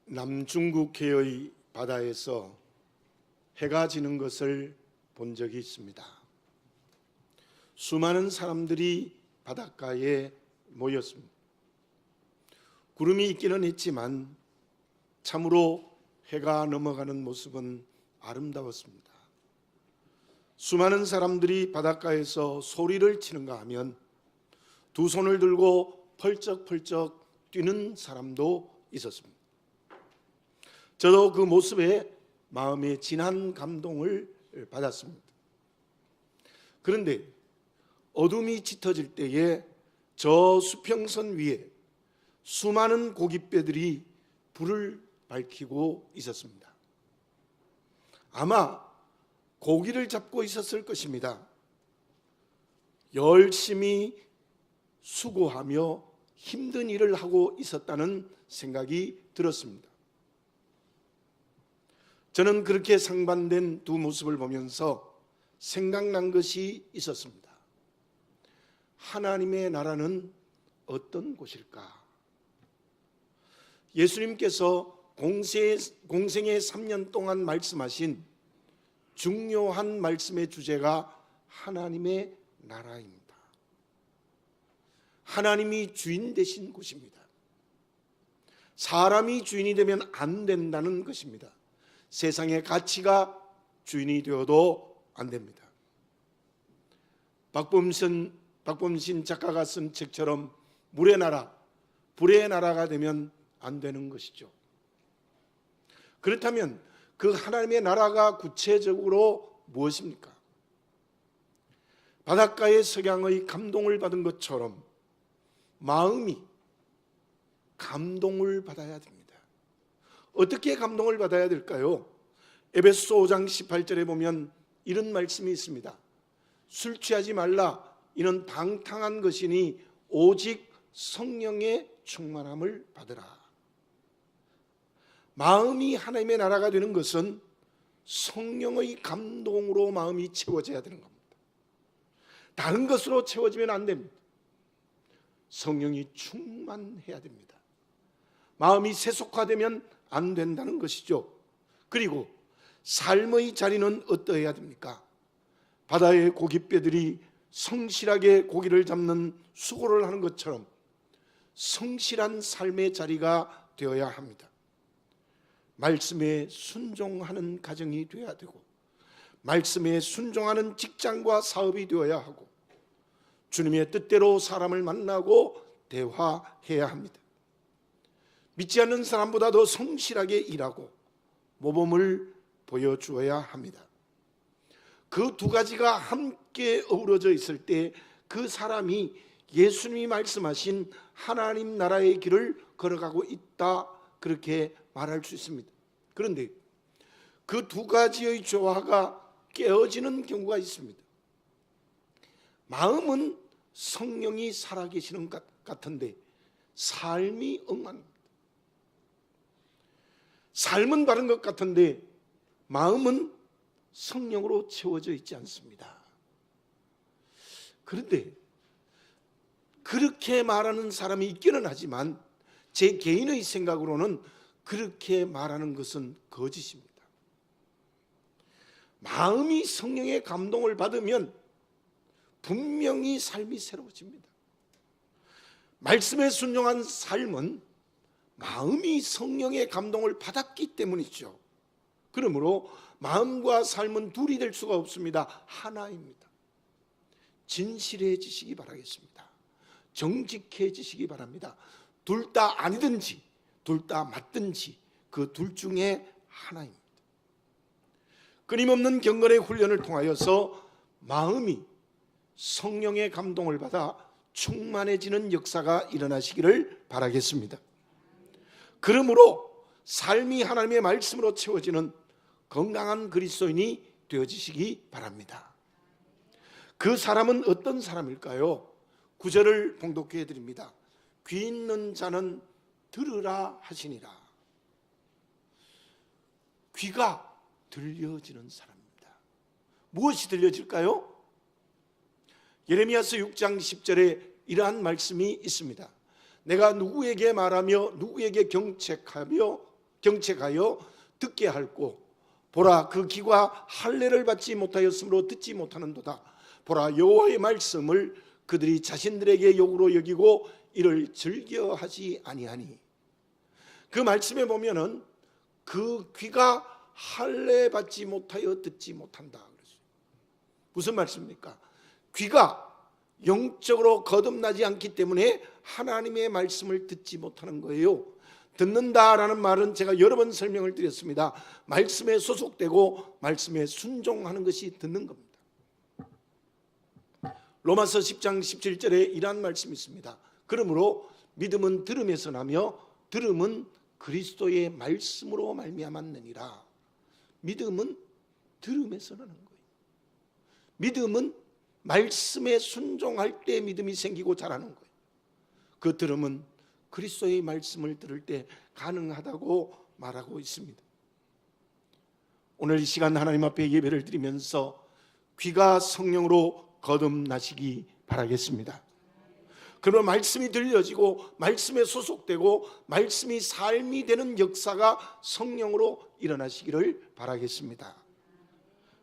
남중국해의 바다에서 해가 지는 것을 본 적이 있습니다. 수많은 사람들이 바닷가에 모였습니다. 구름이 있기는 했지만 참으로 해가 넘어가는 모습은 아름다웠습니다. 수많은 사람들이 바닷가에서 소리를 치는가 하면 두 손을 들고 펄쩍펄쩍 뛰는 사람도 있었습니다. 저도 그 모습에 마음에 진한 감동을 받았습니다. 그런데 어둠이 짙어질 때에 저 수평선 위에 수많은 고깃배들이 불을 밝히고 있었습니다. 아마 고기를 잡고 있었을 것입니다. 열심히 수고하며 힘든 일을 하고 있었다는 생각이 들었습니다. 저는 그렇게 상반된 두 모습을 보면서 생각난 것이 있었습니다. 하나님의 나라는 어떤 곳일까? 예수님께서 공생의 3년 동안 말씀하신 중요한 말씀의 주제가 하나님의 나라입니다. 하나님이 주인 되신 곳입니다. 사람이 주인이 되면 안 된다는 것입니다. 세상의 가치가 주인이 되어도 안 됩니다. 박범신 작가가 쓴 책처럼 물의 나라, 불의 나라가 되면 안 되는 것이죠. 그렇다면 그 하나님의 나라가 구체적으로 무엇입니까? 바닷가의 석양의 감동을 받은 것처럼 마음이 감동을 받아야 됩니다. 어떻게 감동을 받아야 될까요? 에베소서 5장 18절에 보면 이런 말씀이 있습니다. 술 취하지 말라. 이는 방탕한 것이니 오직 성령의 충만함을 받으라. 마음이 하나님의 나라가 되는 것은 성령의 감동으로 마음이 채워져야 되는 겁니다. 다른 것으로 채워지면 안 됩니다. 성령이 충만해야 됩니다. 마음이 세속화되면 안 된다는 것이죠. 그리고 삶의 자리는 어떠해야 됩니까? 바다의 고깃배들이 성실하게 고기를 잡는 수고를 하는 것처럼 성실한 삶의 자리가 되어야 합니다. 말씀에 순종하는 가정이 되어야 되고, 말씀에 순종하는 직장과 사업이 되어야 하고, 주님의 뜻대로 사람을 만나고 대화해야 합니다. 믿지 않는 사람보다 더 성실하게 일하고 모범을 보여주어야 합니다. 그 두 가지가 함께 어우러져 있을 때 그 사람이 예수님이 말씀하신 하나님 나라의 길을 걸어가고 있다, 그렇게 말할 수 있습니다. 그런데 그 두 가지의 조화가 깨어지는 경우가 있습니다. 마음은 성령이 살아계시는 것 같은데 삶이 엉망입니다. 삶은 바른 것 같은데 마음은 성령으로 채워져 있지 않습니다. 그런데 그렇게 말하는 사람이 있기는 하지만 제 개인의 생각으로는 그렇게 말하는 것은 거짓입니다. 마음이 성령의 감동을 받으면 분명히 삶이 새로워집니다. 말씀에 순종한 삶은 마음이 성령의 감동을 받았기 때문이죠. 그러므로 마음과 삶은 둘이 될 수가 없습니다. 하나입니다. 진실해지시기 바라겠습니다. 정직해지시기 바랍니다. 둘 다 아니든지 둘 다 맞든지 그 둘 중에 하나입니다. 끊임없는 경건의 훈련을 통하여서 마음이 성령의 감동을 받아 충만해지는 역사가 일어나시기를 바라겠습니다. 그러므로 삶이 하나님의 말씀으로 채워지는 건강한 그리스도인이 되어지시기 바랍니다. 그 사람은 어떤 사람일까요? 9절을 봉독해 드립니다. 귀 있는 자는 들으라 하시니라. 귀가 들려지는 사람입니다. 무엇이 들려질까요? 예레미야서 6장 10절에 이러한 말씀이 있습니다. 내가 누구에게 말하며 누구에게 경책하며 경책하여 듣게 할고 보라 그 귀가 할례를 받지 못하였으므로 듣지 못하는도다. 보라 여호와의 말씀을 그들이 자신들에게 욕으로 여기고 이를 즐겨하지 아니하니. 그 말씀에 보면은 그 귀가 할례 받지 못하여 듣지 못한다 그랬어요. 무슨 말씀입니까? 귀가 영적으로 거듭나지 않기 때문에 하나님의 말씀을 듣지 못하는 거예요. 듣는다라는 말은 제가 여러 번 설명을 드렸습니다. 말씀에 소속되고 말씀에 순종하는 것이 듣는 겁니다. 로마서 10장 17절에 이러한 말씀이 있습니다. 그러므로 믿음은 들음에서 나며 들음은 그리스도의 말씀으로 말미암았느니라. 믿음은 들음에서 나는 거예요. 믿음은 말씀에 순종할 때 믿음이 생기고 자라는 거예요. 그 들음은 그리스도의 말씀을 들을 때 가능하다고 말하고 있습니다. 오늘 이 시간 하나님 앞에 예배를 드리면서 귀가 성령으로 거듭나시기 바라겠습니다. 그러면 말씀이 들려지고 말씀에 소속되고 말씀이 삶이 되는 역사가 성령으로 일어나시기를 바라겠습니다.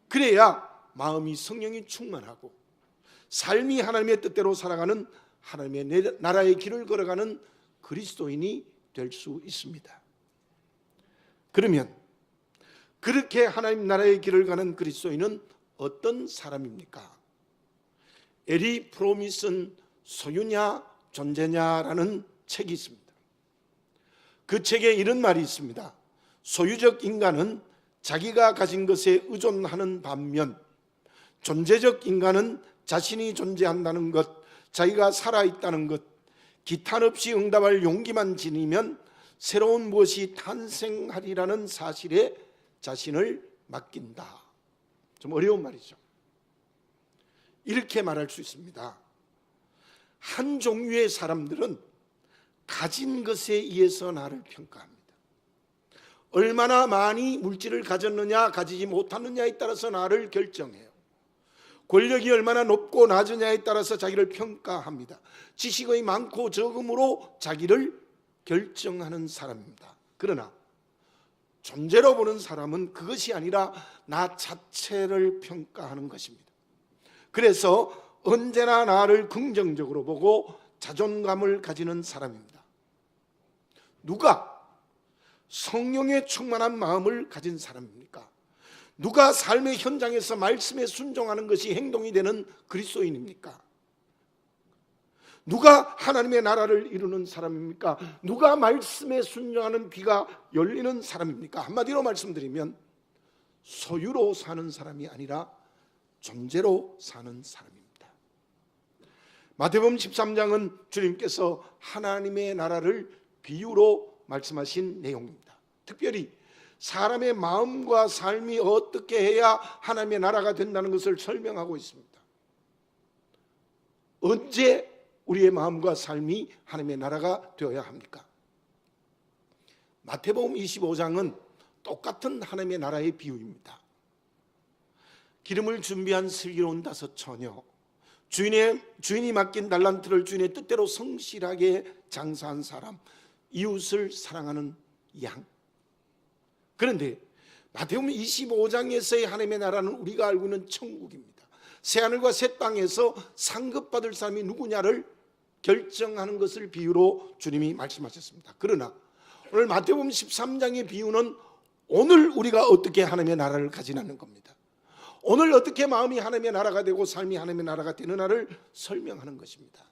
그래야 마음이 성령이 충만하고 삶이 하나님의 뜻대로 살아가는 하나님의 나라의 길을 걸어가는 그리스도인이 될 수 있습니다. 그러면 그렇게 하나님 나라의 길을 가는 그리스도인은 어떤 사람입니까? 에리 프롬이 쓴 소유냐 존재냐라는 책이 있습니다. 그 책에 이런 말이 있습니다. 소유적 인간은 자기가 가진 것에 의존하는 반면 존재적 인간은 자신이 존재한다는 것, 자기가 살아있다는 것, 기탄 없이 응답할 용기만 지니면 새로운 무엇이 탄생하리라는 사실에 자신을 맡긴다. 좀 어려운 말이죠. 이렇게 말할 수 있습니다. 한 종류의 사람들은 가진 것에 의해서 나를 평가합니다. 얼마나 많이 물질을 가졌느냐 가지지 못하느냐에 따라서 나를 결정해요. 권력이 얼마나 높고 낮으냐에 따라서 자기를 평가합니다. 지식의 많고 적음으로 자기를 결정하는 사람입니다. 그러나 존재로 보는 사람은 그것이 아니라 나 자체를 평가하는 것입니다. 그래서 언제나 나를 긍정적으로 보고 자존감을 가지는 사람입니다. 누가 성령에 충만한 마음을 가진 사람입니까? 누가 삶의 현장에서 말씀에 순종하는 것이 행동이 되는 그리스도인입니까? 누가 하나님의 나라를 이루는 사람입니까? 누가 말씀에 순종하는 귀가 열리는 사람입니까? 한마디로 말씀드리면 소유로 사는 사람이 아니라 존재로 사는 사람입니다. 마태복음 13장은 주님께서 하나님의 나라를 비유로 말씀하신 내용입니다. 특별히 사람의 마음과 삶이 어떻게 해야 하나님의 나라가 된다는 것을 설명하고 있습니다. 언제 우리의 마음과 삶이 하나님의 나라가 되어야 합니까? 마태복음 25장은 똑같은 하나님의 나라의 비유입니다. 기름을 준비한 슬기로운 5 처녀, 주인이 맡긴 달란트를 주인의 뜻대로 성실하게 장사한 사람, 이웃을 사랑하는 양. 그런데 마태복음 25장에서의 하나님의 나라는 우리가 알고 있는 천국입니다. 새하늘과 새 땅에서 상급받을 사람이 누구냐를 결정하는 것을 비유로 주님이 말씀하셨습니다. 그러나 오늘 마태복음 13장의 비유는 오늘 우리가 어떻게 하나님의 나라를 가지는 겁니다. 오늘 어떻게 마음이 하나님의 나라가 되고 삶이 하나님의 나라가 되는 나를 설명하는 것입니다.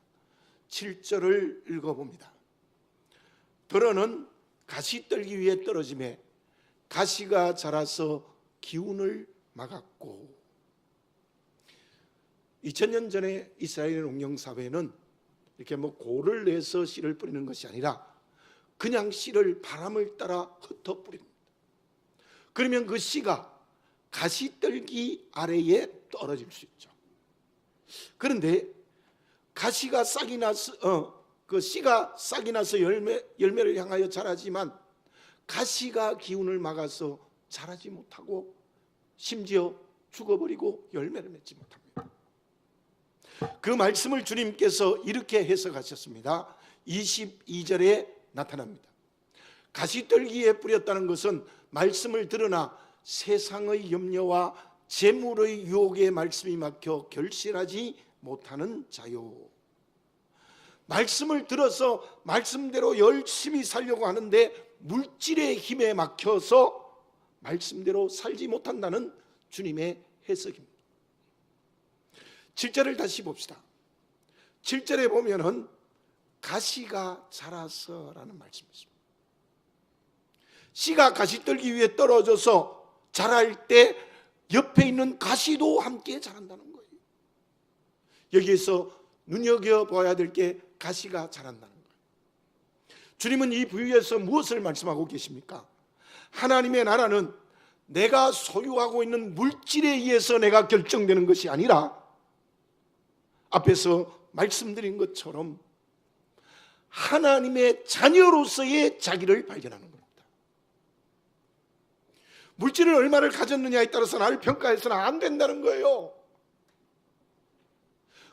7절을 읽어봅니다. 들어는 가시 떨기 위해 떨어짐에 가시가 자라서 기운을 막았고. 2000년 전에 이스라엘 농경사회는 이렇게 고를 내서 씨를 뿌리는 것이 아니라 그냥 씨를 바람을 따라 흩어 뿌립니다. 그러면 그 씨가 가시떨기 아래에 떨어질 수 있죠. 그런데 가시가 싹이 나서 그 씨가 싹이 나서 열매를 향하여 자라지만 가시가 기운을 막아서 자라지 못하고 심지어 죽어버리고 열매를 맺지 못합니다. 그 말씀을 주님께서 이렇게 해석하셨습니다. 22절에 나타납니다. 가시떨기에 뿌렸다는 것은 말씀을 들으나 세상의 염려와 재물의 유혹에 말씀이 막혀 결실하지 못하는 자요. 말씀을 들어서 말씀대로 열심히 살려고 하는데 물질의 힘에 막혀서 말씀대로 살지 못한다는 주님의 해석입니다. 7절을 다시 봅시다. 7절에 보면은 가시가 자라서라는 말씀이 있습니다. 씨가 가시떨기 위에 떨어져서 자랄 때 옆에 있는 가시도 함께 자란다는 거예요. 여기에서 눈여겨봐야 될 게 가시가 자란다는 거예요. 주님은 이 부유에서 무엇을 말씀하고 계십니까? 하나님의 나라는 내가 소유하고 있는 물질에 의해서 내가 결정되는 것이 아니라 앞에서 말씀드린 것처럼 하나님의 자녀로서의 자기를 발견하는 겁니다. 물질을 얼마를 가졌느냐에 따라서 나를 평가해서는 안 된다는 거예요.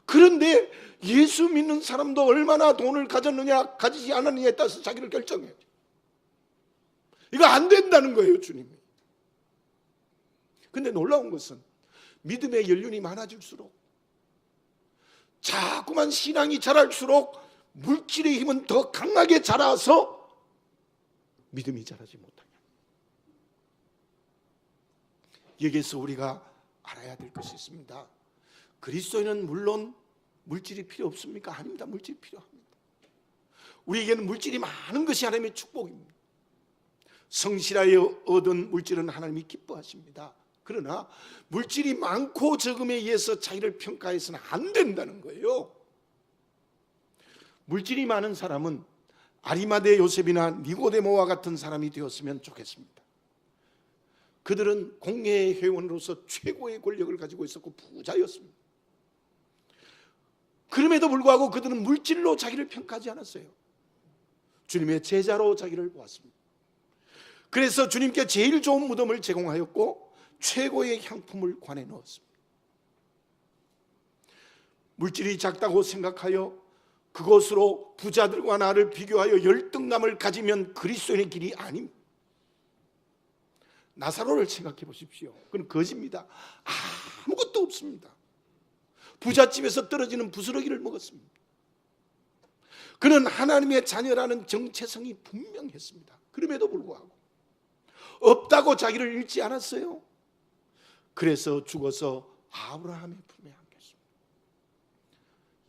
그런데 예수 믿는 사람도 얼마나 돈을 가졌느냐 가지지 않았느냐에 따라서 자기를 결정해요. 이거 안 된다는 거예요, 주님이. 근데 놀라운 것은 믿음의 연륜이 많아질수록 자꾸만 신앙이 자랄수록 물질의 힘은 더 강하게 자라서 믿음이 자라지 못하냐. 여기에서 우리가 알아야 될 것이 있습니다. 그리스도인은 물론 물질이 필요 없습니까? 아닙니다. 물질이 필요합니다. 우리에게는 물질이 많은 것이 하나님의 축복입니다. 성실하여 얻은 물질은 하나님이 기뻐하십니다. 그러나 물질이 많고 적음에 의해서 자기를 평가해서는 안 된다는 거예요. 물질이 많은 사람은 아리마대 요셉이나 니고데모와 같은 사람이 되었으면 좋겠습니다. 그들은 공회의 회원으로서 최고의 권력을 가지고 있었고 부자였습니다. 그럼에도 불구하고 그들은 물질로 자기를 평가하지 않았어요. 주님의 제자로 자기를 보았습니다. 그래서 주님께 제일 좋은 무덤을 제공하였고 최고의 향품을 관에 넣었습니다. 물질이 작다고 생각하여 그것으로 부자들과 나를 비교하여 열등감을 가지면 그리스도인의 길이 아닙니다. 나사로를 생각해 보십시오. 그건 거지입니다. 아무것도 없습니다. 부잣집에서 떨어지는 부스러기를 먹었습니다. 그는 하나님의 자녀라는 정체성이 분명했습니다. 그럼에도 불구하고 없다고 자기를 잃지 않았어요. 그래서 죽어서 아브라함의 품에 안겼습니다.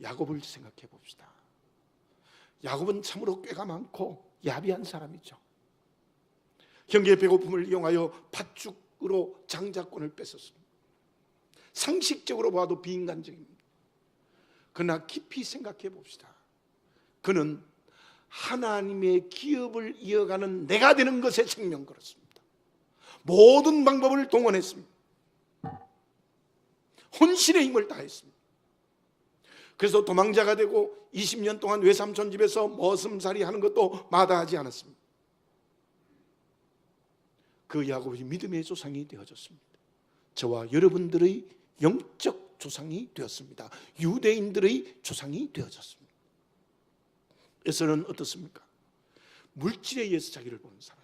야곱을 생각해 봅시다. 야곱은 참으로 꾀가 많고 야비한 사람이죠. 형제의 배고픔을 이용하여 팥죽으로 장자권을 뺏었습니다. 상식적으로 봐도 비인간적입니다. 그러나 깊이 생각해 봅시다. 그는 하나님의 기업을 이어가는 내가 되는 것에 생명 걸었습니다. 모든 방법을 동원했습니다. 혼신의 힘을 다했습니다. 그래서 도망자가 되고 20년 동안 외삼촌 집에서 머슴살이 하는 것도 마다하지 않았습니다. 그 야곱이 믿음의 조상이 되어졌습니다. 저와 여러분들의 영적 조상이 되었습니다. 유대인들의 조상이 되어졌습니다. 에서는 어떻습니까? 물질에 의해서 자기를 보는 사람이에요.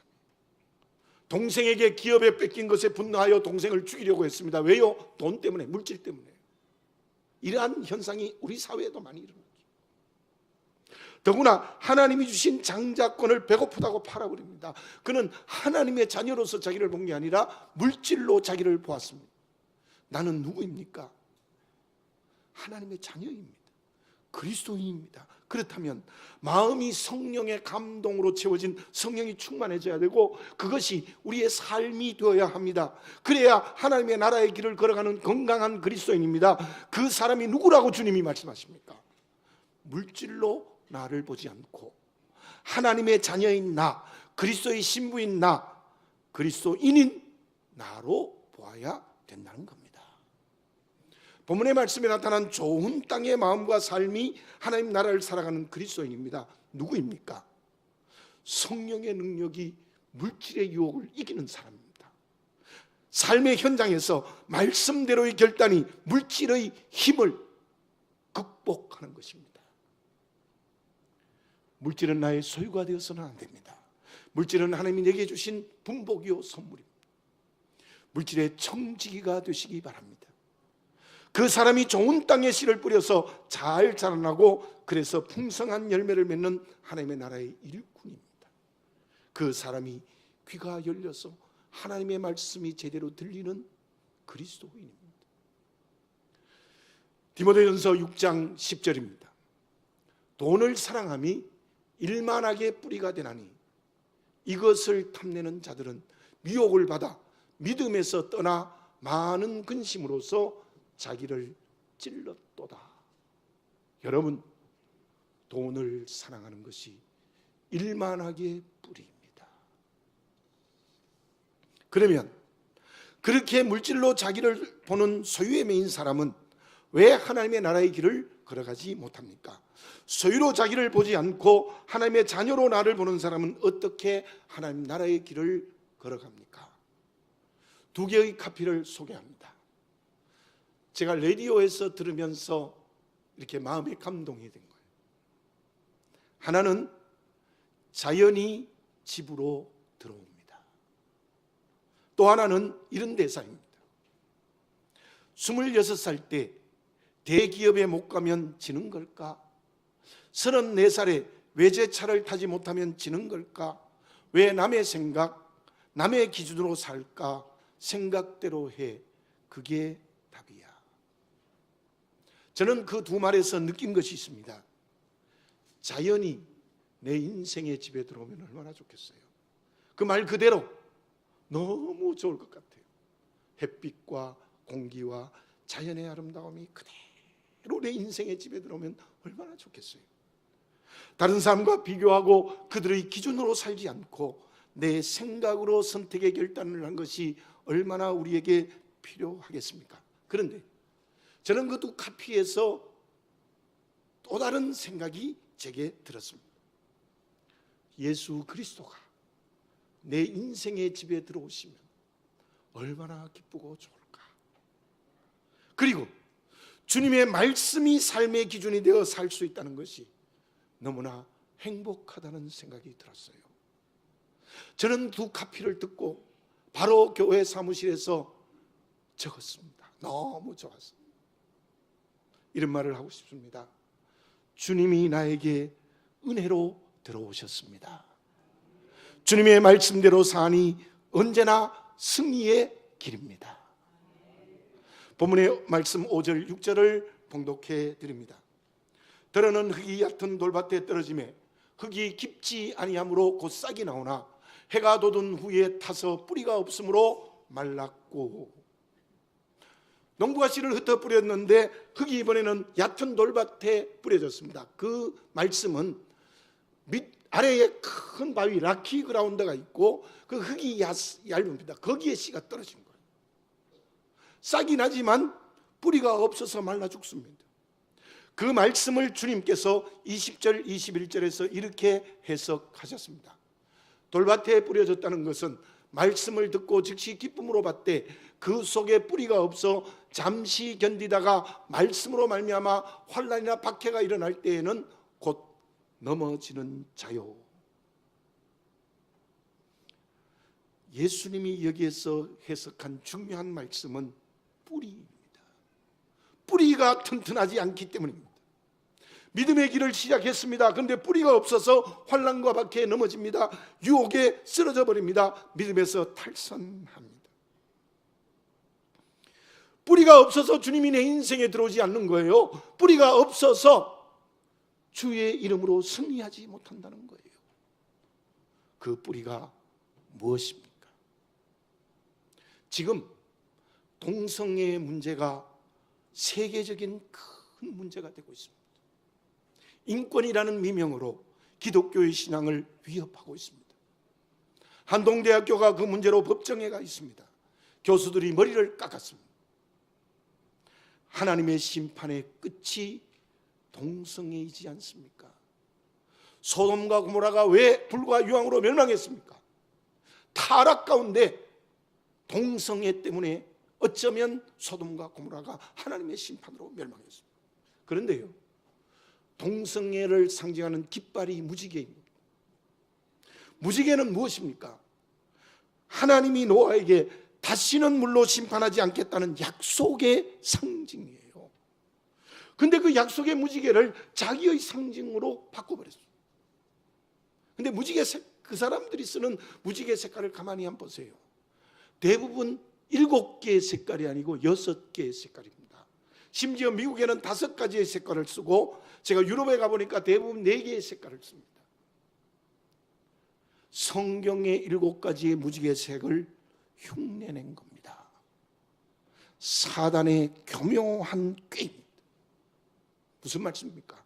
동생에게 기업에 뺏긴 것에 분노하여 동생을 죽이려고 했습니다. 왜요? 돈 때문에, 물질 때문에. 이러한 현상이 우리 사회에도 많이 일어나죠. 더구나 하나님이 주신 장자권을 배고프다고 팔아버립니다. 그는 하나님의 자녀로서 자기를 본 게 아니라 물질로 자기를 보았습니다. 나는 누구입니까? 하나님의 자녀입니다. 그리스도인입니다. 그렇다면 마음이 성령의 감동으로 채워진 성령이 충만해져야 되고 그것이 우리의 삶이 되어야 합니다. 그래야 하나님의 나라의 길을 걸어가는 건강한 그리스도인입니다. 그 사람이 누구라고 주님이 말씀하십니까? 물질로 나를 보지 않고 하나님의 자녀인 나, 그리스도의 신부인 나, 그리스도인인 나로 보아야 된다는 겁니다. 본문의 말씀에 나타난 좋은 땅의 마음과 삶이 하나님 나라를 살아가는 그리스도인입니다. 누구입니까? 성령의 능력이 물질의 유혹을 이기는 사람입니다. 삶의 현장에서 말씀대로의 결단이 물질의 힘을 극복하는 것입니다. 물질은 나의 소유가 되어서는 안 됩니다. 물질은 하나님이 내게 주신 분복이요 선물입니다. 물질의 청지기가 되시기 바랍니다. 그 사람이 좋은 땅에 씨를 뿌려서 잘 자라나고 그래서 풍성한 열매를 맺는 하나님의 나라의 일꾼입니다. 그 사람이 귀가 열려서 하나님의 말씀이 제대로 들리는 그리스도인입니다. 디모데전서 6장 10절입니다. 돈을 사랑함이 일만하게 뿌리가 되나니 이것을 탐내는 자들은 미혹을 받아 믿음에서 떠나 많은 근심으로서 자기를 찔렀도다. 여러분, 돈을 사랑하는 것이 일만하게 뿌리입니다. 그러면 그렇게 물질로 자기를 보는 소유에 매인 사람은 왜 하나님의 나라의 길을 걸어가지 못합니까? 소유로 자기를 보지 않고 하나님의 자녀로 나를 보는 사람은 어떻게 하나님 나라의 길을 걸어갑니까? 두 개의 카피를 소개합니다. 제가 라디오에서 들으면서 이렇게 마음에 감동이 된 거예요. 하나는 자연이 집으로 들어옵니다. 또 하나는 이런 대사입니다. 26살 때 대기업에 못 가면 지는 걸까? 34살에 외제차를 타지 못하면 지는 걸까? 왜 남의 생각, 남의 기준으로 살까? 생각대로 해. 그게 답이야. 저는 그 두 말에서 느낀 것이 있습니다. 자연이 내 인생의 집에 들어오면 얼마나 좋겠어요. 그 말 그대로 너무 좋을 것 같아요. 햇빛과 공기와 자연의 아름다움이 그대로 내 인생의 집에 들어오면 얼마나 좋겠어요. 다른 사람과 비교하고 그들의 기준으로 살지 않고 내 생각으로 선택의 결단을 한 것이 얼마나 우리에게 필요하겠습니까? 그런데 저는 그 두 카피에서 또 다른 생각이 제게 들었습니다. 예수 그리스도가 내 인생의 집에 들어오시면 얼마나 기쁘고 좋을까? 그리고 주님의 말씀이 삶의 기준이 되어 살 수 있다는 것이 너무나 행복하다는 생각이 들었어요. 저는 두 카피를 듣고 바로 교회 사무실에서 적었습니다. 너무 좋았어요. 이런 말을 하고 싶습니다. 주님이 나에게 은혜로 들어오셨습니다. 주님의 말씀대로 사니 언제나 승리의 길입니다. 본문의 말씀 5절 6절을 봉독해 드립니다. 들어는 흙이 얕은 돌밭에 떨어지매 흙이 깊지 아니하므로 곧 싹이 나오나 해가 돋은 후에 타서 뿌리가 없으므로 말랐고, 농부가 씨를 흩어 뿌렸는데 흙이 이번에는 얕은 돌밭에 뿌려졌습니다. 그 말씀은 아래에 큰 바위 락키 그라운드가 있고 그 흙이 얇습니다. 거기에 씨가 떨어진 거예요. 싹이 나지만 뿌리가 없어서 말라 죽습니다. 그 말씀을 주님께서 20절 21절에서 이렇게 해석하셨습니다. 돌밭에 뿌려졌다는 것은 말씀을 듣고 즉시 기쁨으로 받되 그 속에 뿌리가 없어 잠시 견디다가 말씀으로 말미암아 환난이나 박해가 일어날 때에는 곧 넘어지는 자요. 예수님이 여기에서 해석한 중요한 말씀은 뿌리입니다. 뿌리가 튼튼하지 않기 때문입니다. 믿음의 길을 시작했습니다. 그런데 뿌리가 없어서 환난과 박해에 넘어집니다. 유혹에 쓰러져 버립니다. 믿음에서 탈선합니다. 뿌리가 없어서 주님이 내 인생에 들어오지 않는 거예요. 뿌리가 없어서 주의 이름으로 승리하지 못한다는 거예요. 그 뿌리가 무엇입니까? 지금 동성애의 문제가 세계적인 큰 문제가 되고 있습니다. 인권이라는 미명으로 기독교의 신앙을 위협하고 있습니다. 한동대학교가 그 문제로 법정에 가 있습니다. 교수들이 머리를 깎았습니다. 하나님의 심판의 끝이 동성애이지 않습니까? 소돔과 고모라가 왜 불과 유황으로 멸망했습니까? 타락 가운데 동성애 때문에 어쩌면 소돔과 고모라가 하나님의 심판으로 멸망했습니다. 그런데요, 동성애를 상징하는 깃발이 무지개입니다. 무지개는 무엇입니까? 하나님이 노아에게 다시는 물로 심판하지 않겠다는 약속의 상징이에요. 근데 그 약속의 무지개를 자기의 상징으로 바꿔버렸어요. 근데 그 사람들이 쓰는 무지개 색깔을 가만히 한번 보세요. 대부분 7개의 색깔이 아니고 6개의 색깔입니다. 심지어 미국에는 5가지의 색깔을 쓰고, 제가 유럽에 가보니까 대부분 4개의 색깔을 씁니다. 성경의 7가지의 무지개 색을 흉내낸 겁니다. 사단의 교묘한 꾀입니다. 무슨 말씀입니까?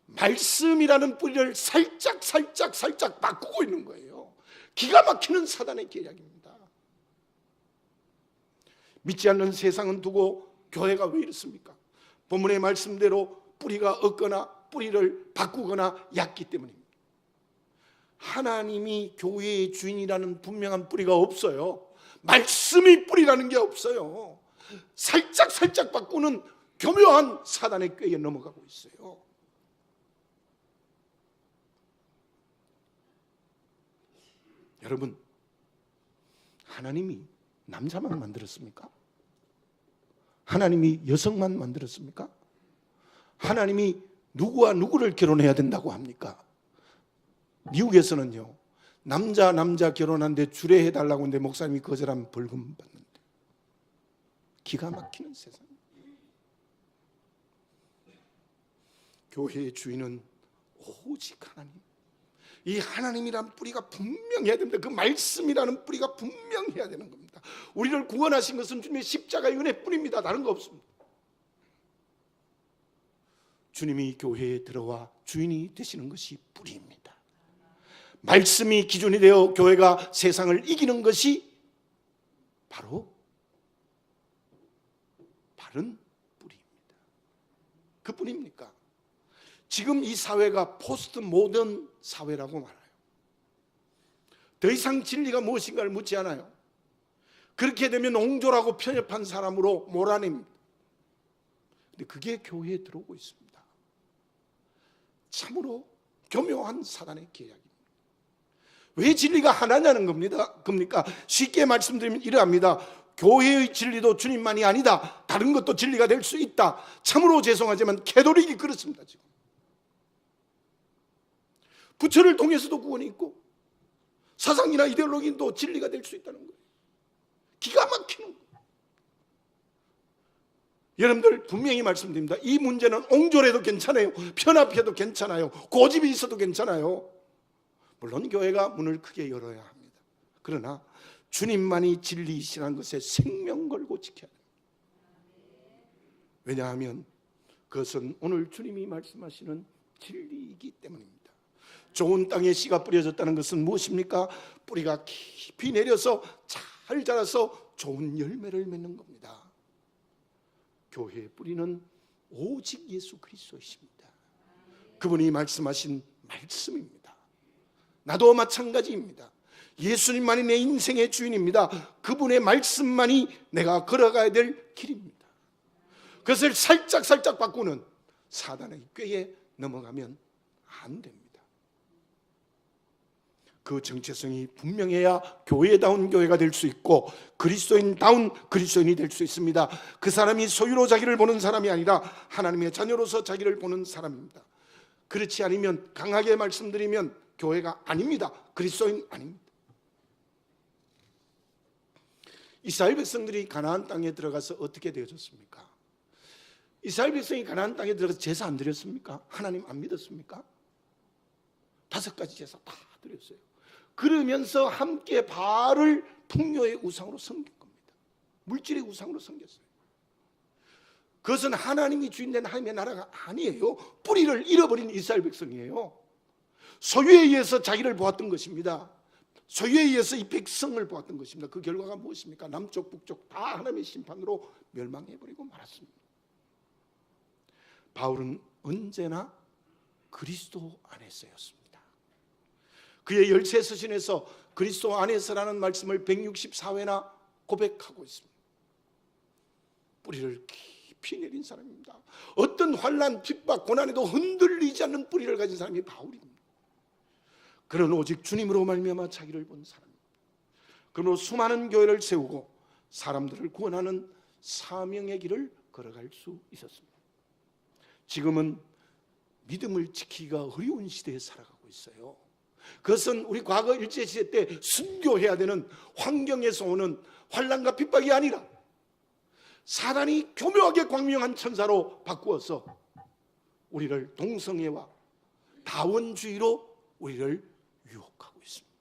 말씀이라는 뿌리를 살짝 바꾸고 있는 거예요. 기가 막히는 사단의 계략입니다. 믿지 않는 세상은 두고 교회가 왜 이렇습니까? 본문의 말씀대로 뿌리가 없거나 뿌리를 바꾸거나 얕기 때문입니다. 하나님이 교회의 주인이라는 분명한 뿌리가 없어요. 말씀이 뿌리라는 게 없어요. 살짝 바꾸는 교묘한 사단의 꾀에 넘어가고 있어요. 여러분, 하나님이 남자만 만들었습니까? 하나님이 여성만 만들었습니까? 하나님이 누구와 누구를 결혼해야 된다고 합니까? 미국에서는요, 남자 결혼하는데 주례해달라고 하는데 목사님이 거절하면 벌금 받는데, 기가 막히는 세상. 교회의 주인은 오직 하나님. 이 하나님이란 뿌리가 분명해야 됩니다. 그 말씀이라는 뿌리가 분명해야 되는 겁니다. 우리를 구원하신 것은 주님의 십자가의 은혜뿐입니다. 다른 거 없습니다. 주님이 교회에 들어와 주인이 되시는 것이 뿌리입니다. 말씀이 기준이 되어 교회가 세상을 이기는 것이 바로 바른 뿌리입니다. 그뿐입니까? 지금 이 사회가 포스트 모던 사회라고 말해요. 더 이상 진리가 무엇인가를 묻지 않아요. 그렇게 되면 옹졸하고 편협한 사람으로 몰아냅니다. 근데 그게 교회에 들어오고 있습니다. 참으로 교묘한 사단의 계략입니다. 왜 진리가 하나냐는 겁니까? 쉽게 말씀드리면 이러합니다. 교회의 진리도 주님만이 아니다. 다른 것도 진리가 될 수 있다. 참으로 죄송하지만 캐톨릭이 그렇습니다. 지금 부처를 통해서도 구원이 있고 사상이나 이데올로기도 진리가 될 수 있다는 거예요. 기가 막히는 거예요. 여러분들 분명히 말씀드립니다. 이 문제는 옹졸해도 괜찮아요. 편합해도 괜찮아요. 고집이 있어도 괜찮아요. 물론 교회가 문을 크게 열어야 합니다. 그러나 주님만이 진리이시라는 것에 생명 걸고 지켜야 됩니다. 왜냐하면 그것은 오늘 주님이 말씀하시는 진리이기 때문입니다. 좋은 땅에 씨가 뿌려졌다는 것은 무엇입니까? 뿌리가 깊이 내려서 잘 자라서 좋은 열매를 맺는 겁니다. 교회의 뿌리는 오직 예수 그리스도이십니다. 그분이 말씀하신 말씀입니다. 나도 마찬가지입니다. 예수님만이 내 인생의 주인입니다. 그분의 말씀만이 내가 걸어가야 될 길입니다. 그것을 살짝 바꾸는 사단의 꾀에 넘어가면 안 됩니다. 그 정체성이 분명해야 교회다운 교회가 될 수 있고 그리스도인다운 그리스도인이 될 수 있습니다. 그 사람이 소유로 자기를 보는 사람이 아니라 하나님의 자녀로서 자기를 보는 사람입니다. 그렇지 않으면 강하게 말씀드리면 교회가 아닙니다. 그리스도인 아닙니다. 이스라엘 백성들이 가나안 땅에 들어가서 어떻게 되어졌습니까? 이스라엘 백성이 가나안 땅에 들어가서 제사 안 드렸습니까? 하나님 안 믿었습니까? 5가지 제사 다 드렸어요. 그러면서 함께 바알을 풍요의 우상으로 섬긴 겁니다. 물질의 우상으로 섬겼어요. 그것은 하나님이 주인된 하나님의 나라가 아니에요. 뿌리를 잃어버린 이스라엘 백성이에요. 소유에 의해서 자기를 보았던 것입니다. 소유에 의해서 이 백성을 보았던 것입니다. 그 결과가 무엇입니까? 남쪽 북쪽 다 하나님의 심판으로 멸망해버리고 말았습니다. 바울은 언제나 그리스도 안에서였습니다. 그의 열쇠서신에서 그리스도 안에서라는 말씀을 164회나 고백하고 있습니다. 뿌리를 깊이 내린 사람입니다. 어떤 환난, 핍박, 고난에도 흔들리지 않는 뿌리를 가진 사람이 바울입니다. 그는 오직 주님으로 말미암아 자기를 본 사람입니다. 그러므로 수많은 교회를 세우고 사람들을 구원하는 사명의 길을 걸어갈 수 있었습니다. 지금은 믿음을 지키기가 어려운 시대에 살아가고 있어요. 그것은 우리 과거 일제시대 때 순교해야 되는 환경에서 오는 환난과 핍박이 아니라 사단이 교묘하게 광명한 천사로 바꾸어서 우리를 동성애와 다원주의로 우리를 유혹하고 있습니다.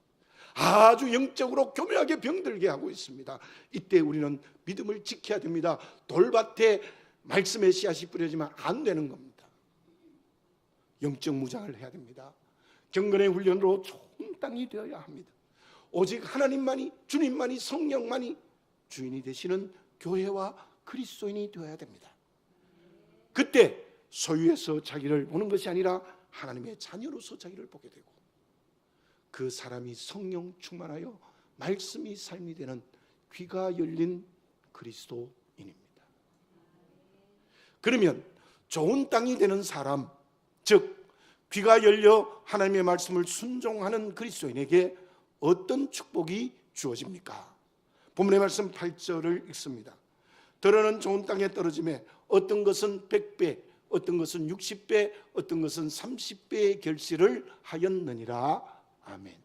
아주 영적으로 교묘하게 병들게 하고 있습니다. 이때 우리는 믿음을 지켜야 됩니다. 돌밭에 말씀의 씨앗이 뿌려지면 안 되는 겁니다. 영적 무장을 해야 됩니다. 경건의 훈련으로 좋은 땅이 되어야 합니다. 오직 하나님만이, 주님만이, 성령만이 주인이 되시는 교회와 그리스도인이 되어야 됩니다. 그때 소유에서 자기를 보는 것이 아니라 하나님의 자녀로서 자기를 보게 되고 그 사람이 성령 충만하여 말씀이 삶이 되는 귀가 열린 그리스도인입니다. 그러면 좋은 땅이 되는 사람, 즉 귀가 열려 하나님의 말씀을 순종하는 그리스도인에게 어떤 축복이 주어집니까? 본문의 말씀 8절을 읽습니다. 들어는 좋은 땅에 떨어짐에 어떤 것은 100배, 어떤 것은 60배, 어떤 것은 30배의 결실을 하였느니라. 아멘.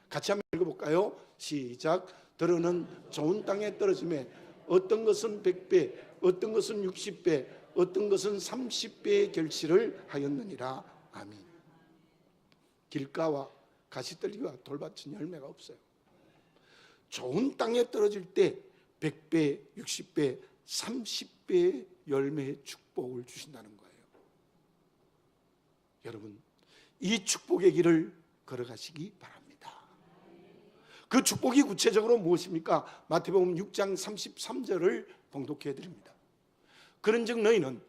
같이 한번 읽어볼까요? 시작. 들어는 좋은 땅에 떨어짐에 어떤 것은 100배, 어떤 것은 60배, 어떤 것은 30배의 결실을 하였느니라. 아멘. 길가와 가시떨기와 돌밭은 열매가 없어요. 좋은 땅에 떨어질 때 100배, 60배, 30배의 열매의 축복을 주신다는 거예요. 여러분, 이 축복의 길을 걸어가시기 바랍니다. 그 축복이 구체적으로 무엇입니까? 마태복음 6장 33절을 봉독해 드립니다. 그런즉 너희는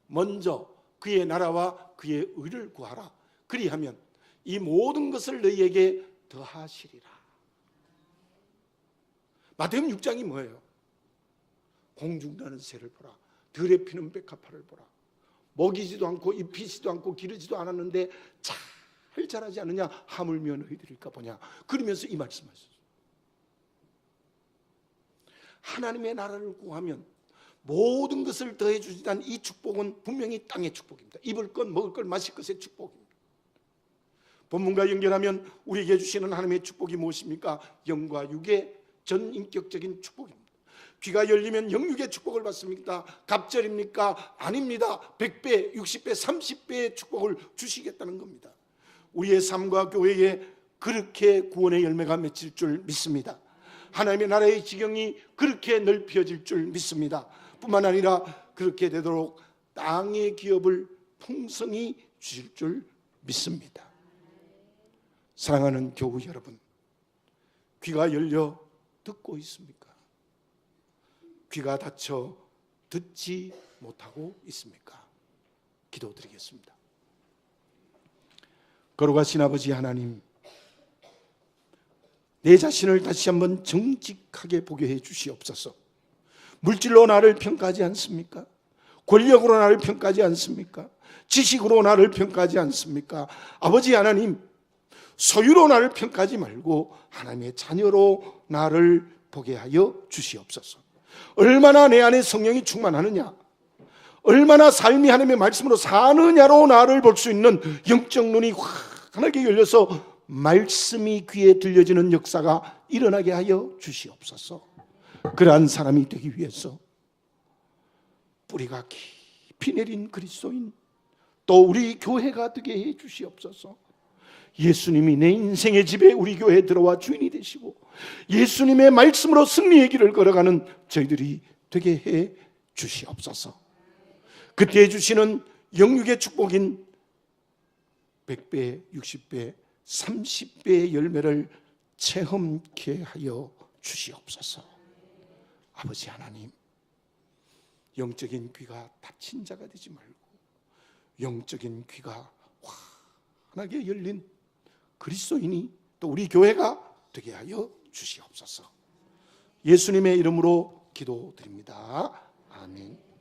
먼저 그의 나라와 그의 의를 구하라. 그리하면 이 모든 것을 너희에게 더하시리라. 마태복음 6장이 뭐예요? 공중나는 새를 보라, 들에 피는 백합화를 보라. 먹이지도 않고 입히지도 않고 기르지도 않았는데 잘 자라지 않느냐? 하물며 너희들일까 보냐. 그러면서 이 말씀하셨어요. 하나님의 나라를 구하면 모든 것을 더해 주시다는 이 축복은 분명히 땅의 축복입니다. 입을 것, 먹을 것, 마실 것의 축복입니다. 본문과 연결하면 우리에게 주시는 하나님의 축복이 무엇입니까? 영과 육의 전인격적인 축복입니다. 귀가 열리면 영육의 축복을 받습니까? 갑절입니까? 아닙니다. 100배, 60배, 30배의 축복을 주시겠다는 겁니다. 우리의 삶과 교회에 그렇게 구원의 열매가 맺힐 줄 믿습니다. 하나님의 나라의 지경이 그렇게 넓혀질 줄 믿습니다. 뿐만 아니라 그렇게 되도록 땅의 기업을 풍성히 주실 줄 믿습니다. 사랑하는 교우 여러분, 귀가 열려 듣고 있습니까? 귀가 닫혀 듣지 못하고 있습니까? 기도드리겠습니다. 거룩하신 아버지 하나님, 내 자신을 다시 한번 정직하게 보게 해 주시옵소서. 물질로 나를 평가하지 않습니까? 권력으로 나를 평가하지 않습니까? 지식으로 나를 평가하지 않습니까? 아버지 하나님, 소유로 나를 평가하지 말고 하나님의 자녀로 나를 보게 하여 주시옵소서. 얼마나 내 안에 성령이 충만하느냐, 얼마나 삶이 하나님의 말씀으로 사느냐로 나를 볼 수 있는 영적 눈이 환하게 열려서 말씀이 귀에 들려지는 역사가 일어나게 하여 주시옵소서. 그러한 사람이 되기 위해서 뿌리가 깊이 내린 그리스도인, 또 우리 교회가 되게 해 주시옵소서. 예수님이 내 인생의 집에 우리 교회에 들어와 주인이 되시고 예수님의 말씀으로 승리의 길을 걸어가는 저희들이 되게 해 주시옵소서. 그때 주시는 영육의 축복인 100배, 60배, 30배의 열매를 체험케 하여 주시옵소서. 아버지 하나님, 영적인 귀가 닫힌 자가 되지 말고 영적인 귀가 환하게 열린 그리스도인이 또 우리 교회가 되게 하여 주시옵소서. 예수님의 이름으로 기도드립니다. 아멘.